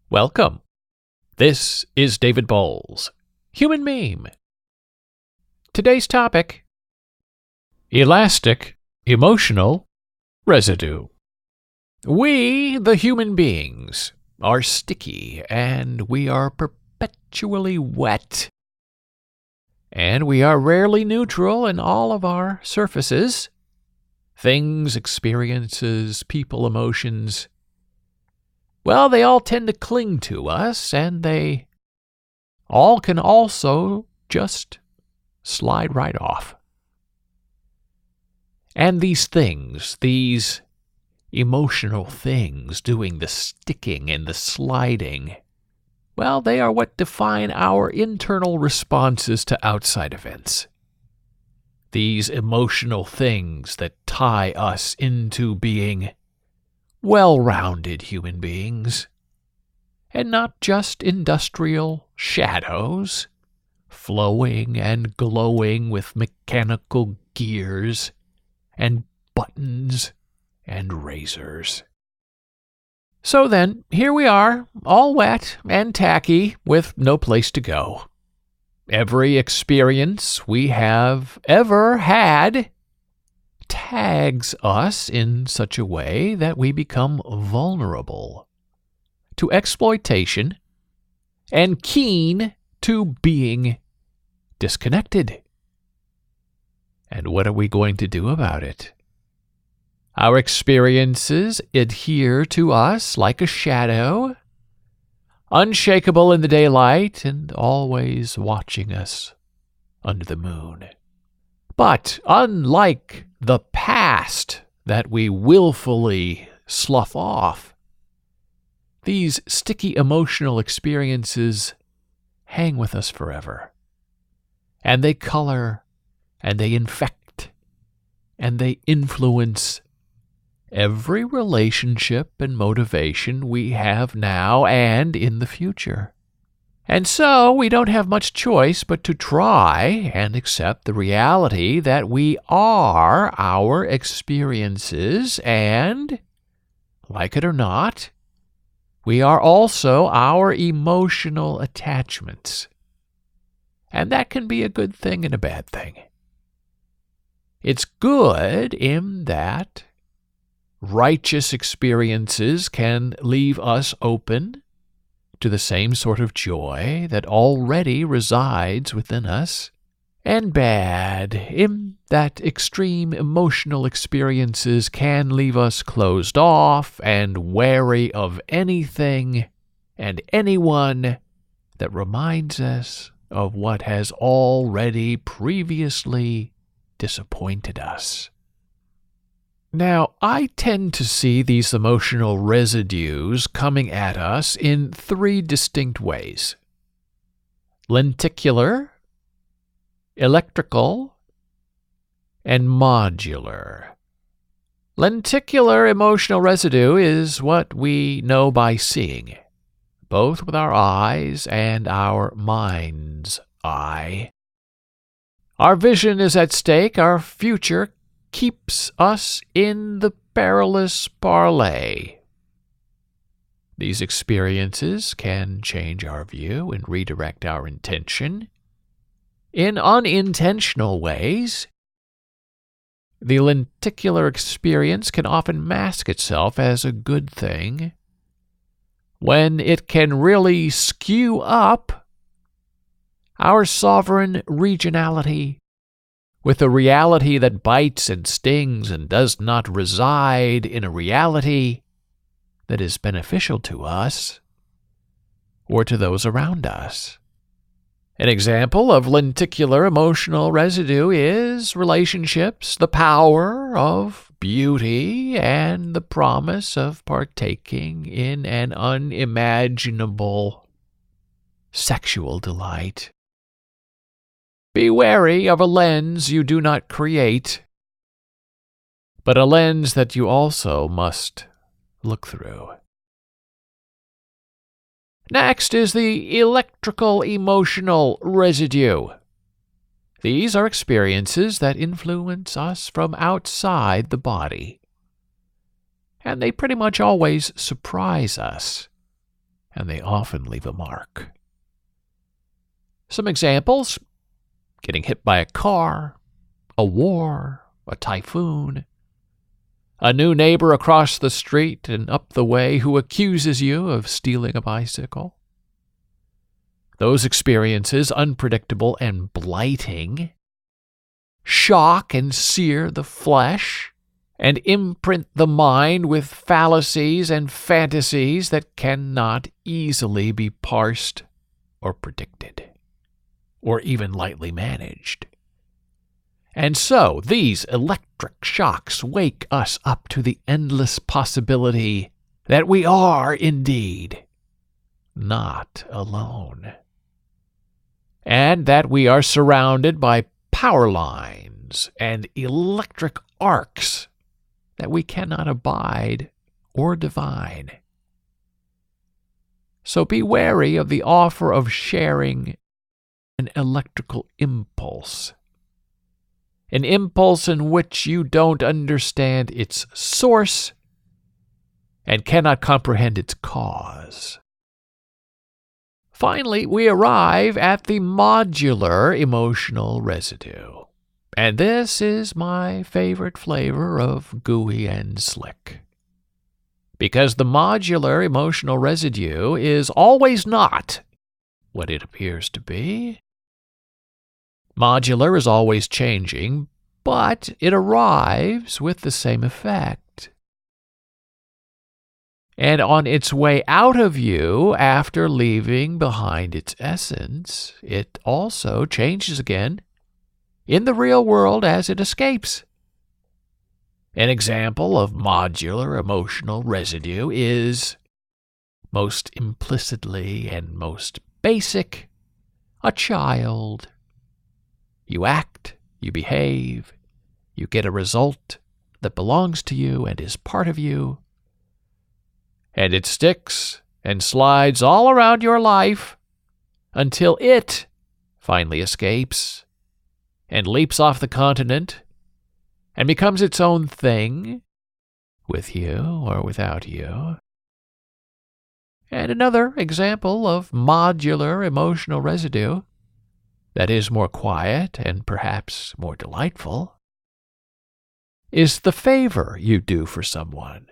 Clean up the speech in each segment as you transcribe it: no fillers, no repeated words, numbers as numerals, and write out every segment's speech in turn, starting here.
Welcome. This is David Bowles, Human Meme. Today's topic: elastic, emotional residue. We, the human beings, are sticky and we are perpetually wet. And we are rarely neutral in all of our surfaces. Things, experiences, people, emotions. Well, they all tend to cling to us, and they all can also just slide right off. And these things, these emotional things doing the sticking and the sliding, well, they are what define our internal responses to outside events. These emotional things that tie us into being well-rounded human beings, and not just industrial shadows, flowing and glowing with mechanical gears and buttons and razors. So then, here we are, all wet and tacky, with no place to go. Every experience we have ever had tags us in such a way that we become vulnerable to exploitation and keen to being disconnected. And what are we going to do about it? Our experiences adhere to us like a shadow, unshakable in the daylight and always watching us under the moon. But unlike the past that we willfully slough off, these sticky emotional experiences hang with us forever. And they color, and they infect, and they influence every relationship and motivation we have now and in the future. And so we don't have much choice but to try and accept the reality that we are our experiences and, like it or not, we are also our emotional attachments. And that can be a good thing and a bad thing. It's good in that righteous experiences can leave us open to the same sort of joy that already resides within us, and bad in that extreme emotional experiences can leave us closed off and wary of anything and anyone that reminds us of what has already previously disappointed us. Now, I tend to see these emotional residues coming at us in three distinct ways: lenticular, electrical, and modular. Lenticular emotional residue is what we know by seeing, both with our eyes and our mind's eye. Our vision is at stake, our future keeps us in the perilous parlay. These experiences can change our view and redirect our intention in unintentional ways. The lenticular experience can often mask itself as a good thing, when it can really skew up our sovereign regionality with a reality that bites and stings and does not reside in a reality that is beneficial to us or to those around us. An example of lenticular emotional residue is relationships, the power of beauty, and the promise of partaking in an unimaginable sexual delight. Be wary of a lens you do not create, but a lens that you also must look through. Next is the electrical emotional residue. These are experiences that influence us from outside the body, and they pretty much always surprise us and they often leave a mark. Some examples: getting hit by a car, a war, a typhoon, a new neighbor across the street and up the way who accuses you of stealing a bicycle. Those experiences, unpredictable and blighting, shock and sear the flesh and imprint the mind with fallacies and fantasies that cannot easily be parsed or predicted, or even lightly managed. And so these electric shocks wake us up to the endless possibility that we are indeed not alone, and that we are surrounded by power lines and electric arcs that we cannot abide or divine. So be wary of the offer of sharing an electrical impulse, an impulse in which you don't understand its source and cannot comprehend its cause. Finally, we arrive at the modular emotional residue. And this is my favorite flavor of gooey and slick. Because the modular emotional residue is always not what it appears to be. Modular is always changing, but it arrives with the same effect. And on its way out of you, after leaving behind its essence, it also changes again in the real world as it escapes. An example of modular emotional residue is, most implicitly and most basic, a child. You act, you behave, you get a result that belongs to you and is part of you, and it sticks and slides all around your life until it finally escapes and leaps off the continent and becomes its own thing, with you or without you. And another example of modular emotional residue that is more quiet and perhaps more delightful is the favor you do for someone,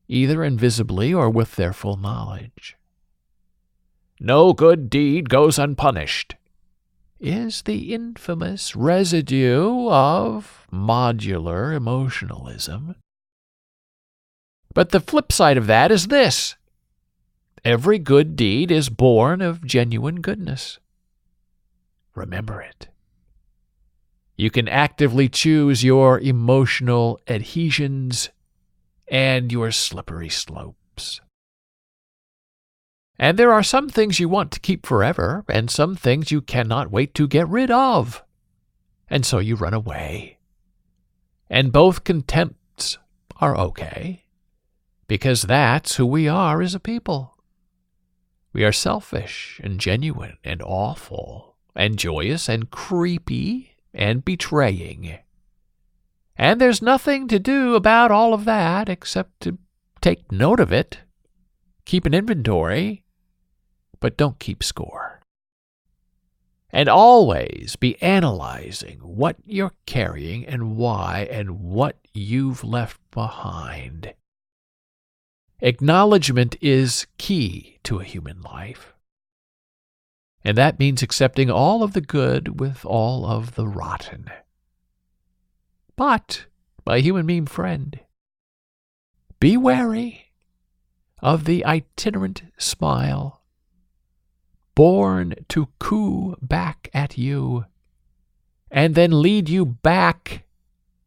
either invisibly or with their full knowledge. No good deed goes unpunished is the infamous residue of modular emotionalism. But the flip side of that is this: every good deed is born of genuine goodness. Remember it. You can actively choose your emotional adhesions and your slippery slopes. And there are some things you want to keep forever, and some things you cannot wait to get rid of. And so you run away. And both contempts are okay, because that's who we are as a people. We are selfish and genuine and awful and joyous and creepy and betraying. And there's nothing to do about all of that except to take note of it, keep an inventory, but don't keep score. And always be analyzing what you're carrying and why and what you've left behind. Acknowledgement is key to a human life. And that means accepting all of the good with all of the rotten. But, my human meme friend, be wary of the itinerant smile, born to coo back at you, and then lead you back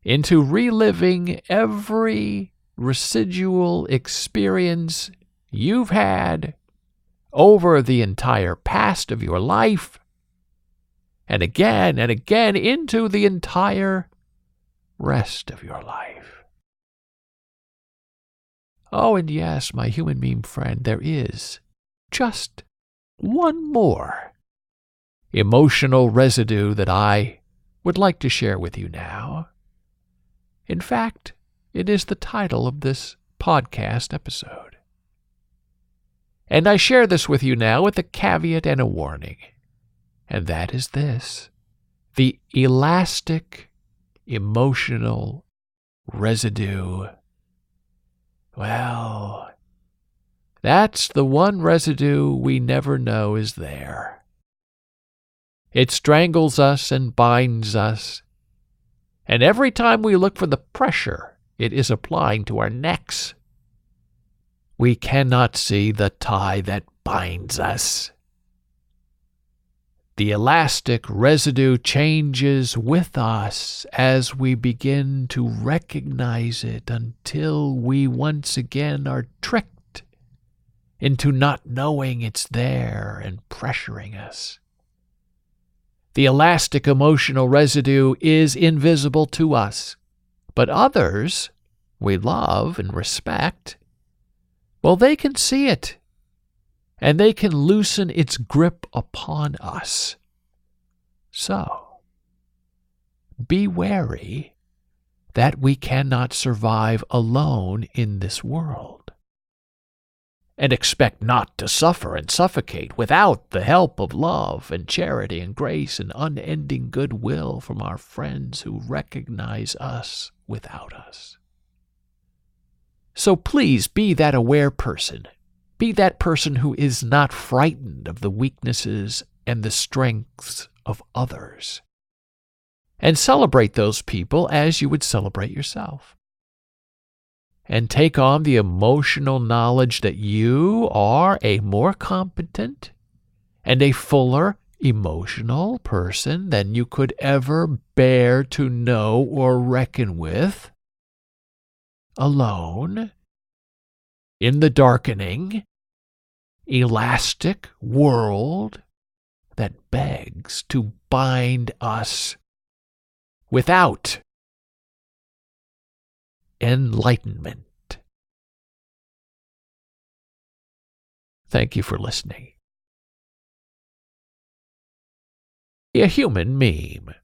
into reliving every residual experience you've had over the entire past of your life, and again into the entire rest of your life. Oh, and yes, my human meme friend, there is just one more emotional residue that I would like to share with you now. In fact, it is the title of this podcast episode. And I share this with you now with a caveat and a warning. And that is this: the elastic, emotional residue. Well, that's the one residue we never know is there. It strangles us and binds us, and every time we look for the pressure it is applying to our necks, we cannot see the tie that binds us. The elastic residue changes with us as we begin to recognize it, until we once again are tricked into not knowing it's there and pressuring us. The elastic emotional residue is invisible to us, but others we love and respect, well, they can see it, and they can loosen its grip upon us. So, be wary that we cannot survive alone in this world, and expect not to suffer and suffocate without the help of love and charity and grace and unending goodwill from our friends who recognize us without us. So please be that aware person. Be that person who is not frightened of the weaknesses and the strengths of others. And celebrate those people as you would celebrate yourself. And take on the emotional knowledge that you are a more competent and a fuller emotional person than you could ever bear to know or reckon with, alone, in the darkening, elastic world that begs to bind us without enlightenment. Thank you for listening. A human meme.